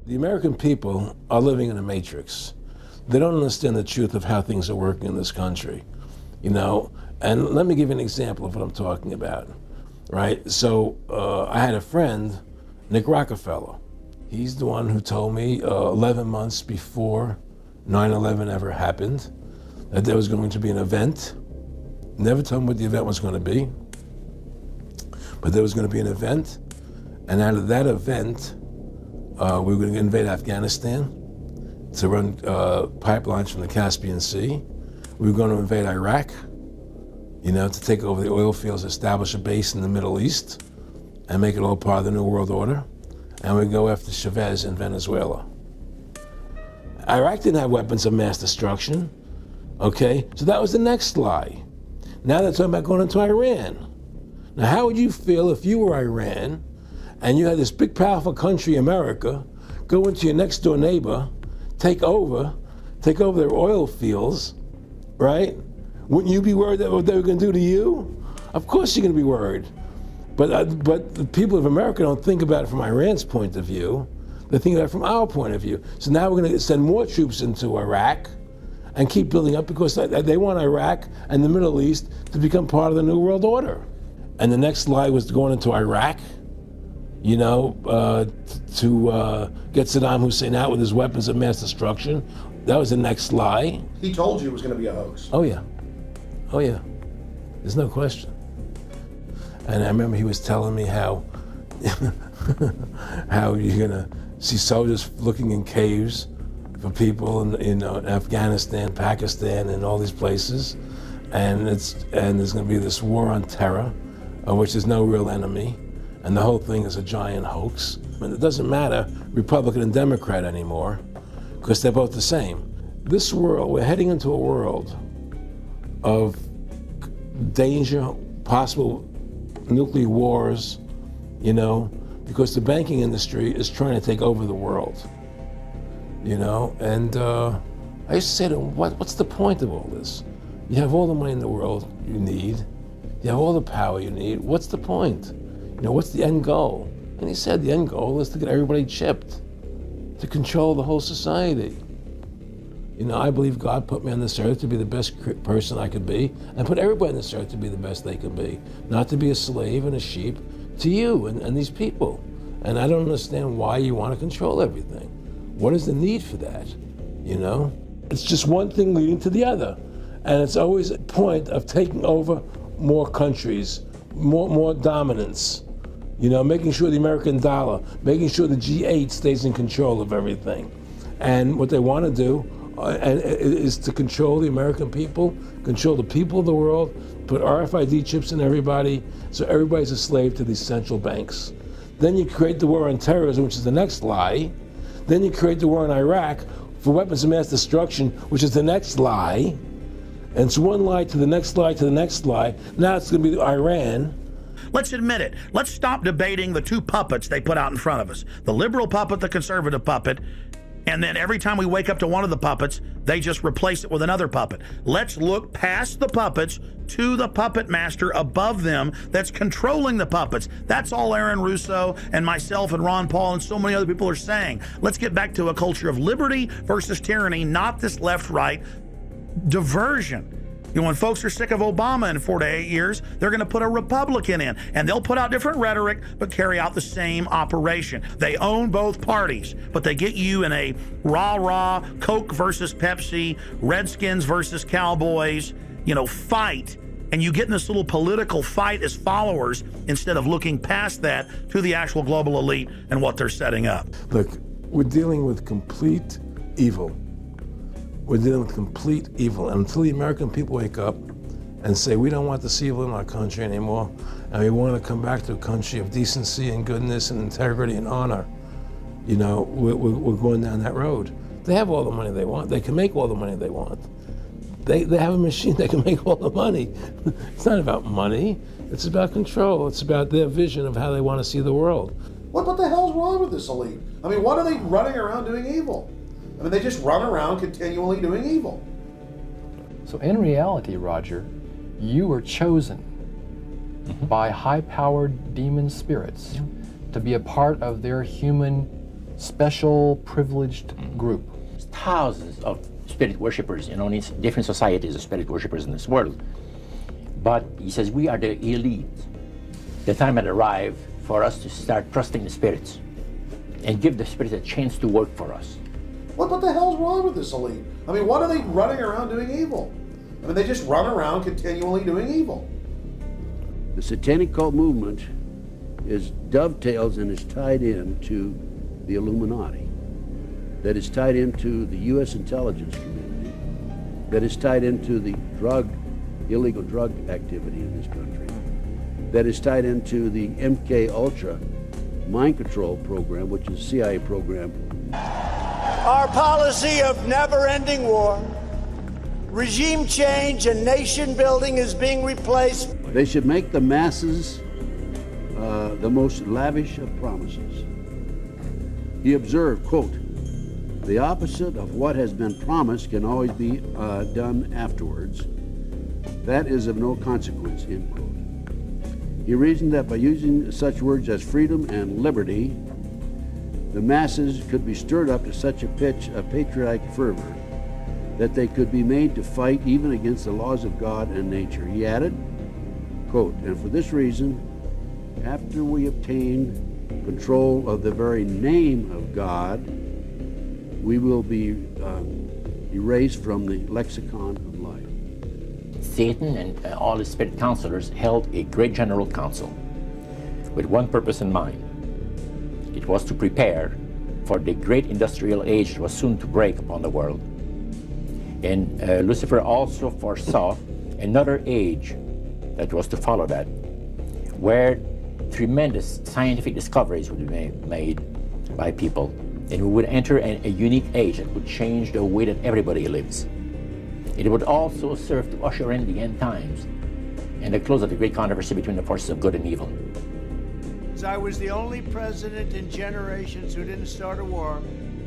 The American people are living in a matrix. They don't understand the truth of how things are working in this country, you know? And let me give you an example of what I'm talking about, right? So I had a friend, Nick Rockefeller. He's the one who told me 11 months before 9/11 ever happened that there was going to be an event. Never told me what the event was going to be, but there was going to be an event. And out of that event, we were going to invade Afghanistan to run pipelines from the Caspian Sea. We were going to invade Iraq, you know, to take over the oil fields, establish a base in the Middle East, and make it all part of the New World Order. And we go after Chavez in Venezuela. Iraq didn't have weapons of mass destruction, okay? So that was the next lie. Now they're talking about going into Iran. Now, how would you feel if you were Iran and you had this big, powerful country, America, go into your next door neighbor, take over their oil fields, right? Wouldn't you be worried that what they were going to do to you? Of course you're going to be worried. But the people of America don't think about it from Iran's point of view. They think about it from our point of view. So now we're going to send more troops into Iraq and keep building up because they want Iraq and the Middle East to become part of the New World Order. And the next lie was going into Iraq, you know, to get Saddam Hussein out with his weapons of mass destruction. That was the next lie. He told you it was going to be a hoax. Oh, yeah. Oh, yeah. There's no question. And I remember he was telling me how you're going to see soldiers looking in caves for people in Afghanistan, Pakistan, and all these places. And there's going to be this war on terror, of which there's no real enemy. And the whole thing is a giant hoax. And it doesn't matter Republican and Democrat anymore, because they're both the same. This world, we're heading into a world of danger, possible nuclear wars, you know, because the banking industry is trying to take over the world, you know. And I used to say to him, what's the point of all this? You have all the money in the world you need. You have all the power you need. What's the point? You know, what's the end goal? And he said the end goal is to get everybody chipped, to control the whole society. You know, I believe God put me on this earth to be the best person I could be, and put everybody on this earth to be the best they could be, not to be a slave and a sheep to you and these people. And I don't understand why you want to control everything. What is the need for that, you know? It's just one thing leading to the other. And it's always a point of taking over more countries, more dominance, you know, making sure the American dollar, making sure the G8 stays in control of everything. And what they want to do is to control the American people, control the people of the world, put RFID chips in everybody, so everybody's a slave to these central banks. Then you create the war on terrorism, which is the next lie. Then you create the war in Iraq for weapons of mass destruction, which is the next lie. And it's one lie to the next lie to the next lie. Now it's going to be Iran. Let's admit it. Let's stop debating the two puppets they put out in front of us. The liberal puppet, the conservative puppet. And then every time we wake up to one of the puppets, they just replace it with another puppet. Let's look past the puppets to the puppet master above them that's controlling the puppets. That's all Aaron Russo and myself and Ron Paul and so many other people are saying. Let's get back to a culture of liberty versus tyranny, not this left-right diversion. You know, when folks are sick of Obama in 4 to 8 years, they're going to put a Republican in, and they'll put out different rhetoric, but carry out the same operation. They own both parties, but they get you in a rah-rah, Coke versus Pepsi, Redskins versus Cowboys, you know, fight. And you get in this little political fight as followers instead of looking past that to the actual global elite and what they're setting up. Look, we're dealing with complete evil. We're dealing with complete evil. And until the American people wake up and say, we don't want this evil in our country anymore, and we want to come back to a country of decency and goodness and integrity and honor, you know, we're going down that road. They have all the money they want. They can make all the money they want. They have a machine that can make all the money. It's not about money. It's about control. It's about their vision of how they want to see the world. What the hell's wrong with this elite? I mean, what are they running around doing evil? I mean, they just run around continually doing evil. So in reality, Roger, you were chosen by high-powered demon spirits to be a part of their human special privileged group. Thousands of spirit worshippers, in different societies of spirit worshippers in this world. But he says we are the elite. The time had arrived for us to start trusting the spirits and give the spirits a chance to work for us. What the hell's wrong with this elite? I mean, what are they running around doing evil? I mean, they just run around continually doing evil. The satanic cult movement dovetails and is tied into the Illuminati, that is tied into the U.S. intelligence community, that is tied into the illegal drug activity in this country, that is tied into the MK Ultra mind control program, which is a CIA program. Our policy of never-ending war, regime change, and nation building is being replaced. They should make the masses the most lavish of promises. He observed, quote, "The opposite of what has been promised can always be done afterwards. That is of no consequence," end quote. He reasoned that by using such words as freedom and liberty, the masses could be stirred up to such a pitch of patriotic fervor that they could be made to fight even against the laws of God and nature. He added, quote, "And for this reason, after we obtain control of the very name of God, we will be erased from the lexicon of life." Satan and all his spirit counselors held a great general council with one purpose in mind. It was to prepare for the great industrial age that was soon to break upon the world. And Lucifer also foresaw another age that was to follow that, where tremendous scientific discoveries would be made by people, and we would enter a unique age that would change the way that everybody lives. It would also serve to usher in the end times and the close of the great controversy between the forces of good and evil. I was the only president in generations who didn't start a war.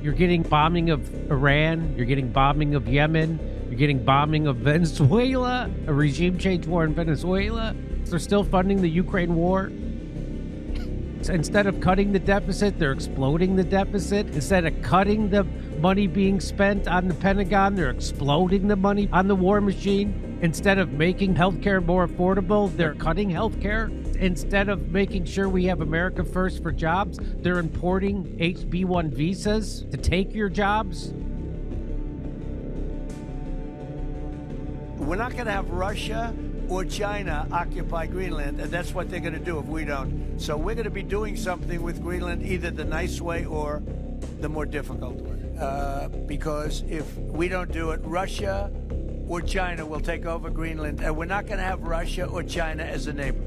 You're getting bombing of Iran, you're getting bombing of Yemen, you're getting bombing of Venezuela, a regime change war in Venezuela. They're still funding the Ukraine war. Instead of cutting the deficit, they're exploding the deficit. Instead of cutting the money being spent on the Pentagon, they're exploding the money on the war machine. Instead of making healthcare more affordable, they're cutting healthcare. Instead of making sure we have America first for jobs, they're importing HB1 visas to take your jobs. We're not going to have Russia or China occupy Greenland, and that's what they're going to do if we don't. So we're going to be doing something with Greenland, either the nice way or the more difficult way. Because if we don't do it, Russia or China will take over Greenland, and we're not going to have Russia or China as a neighbor.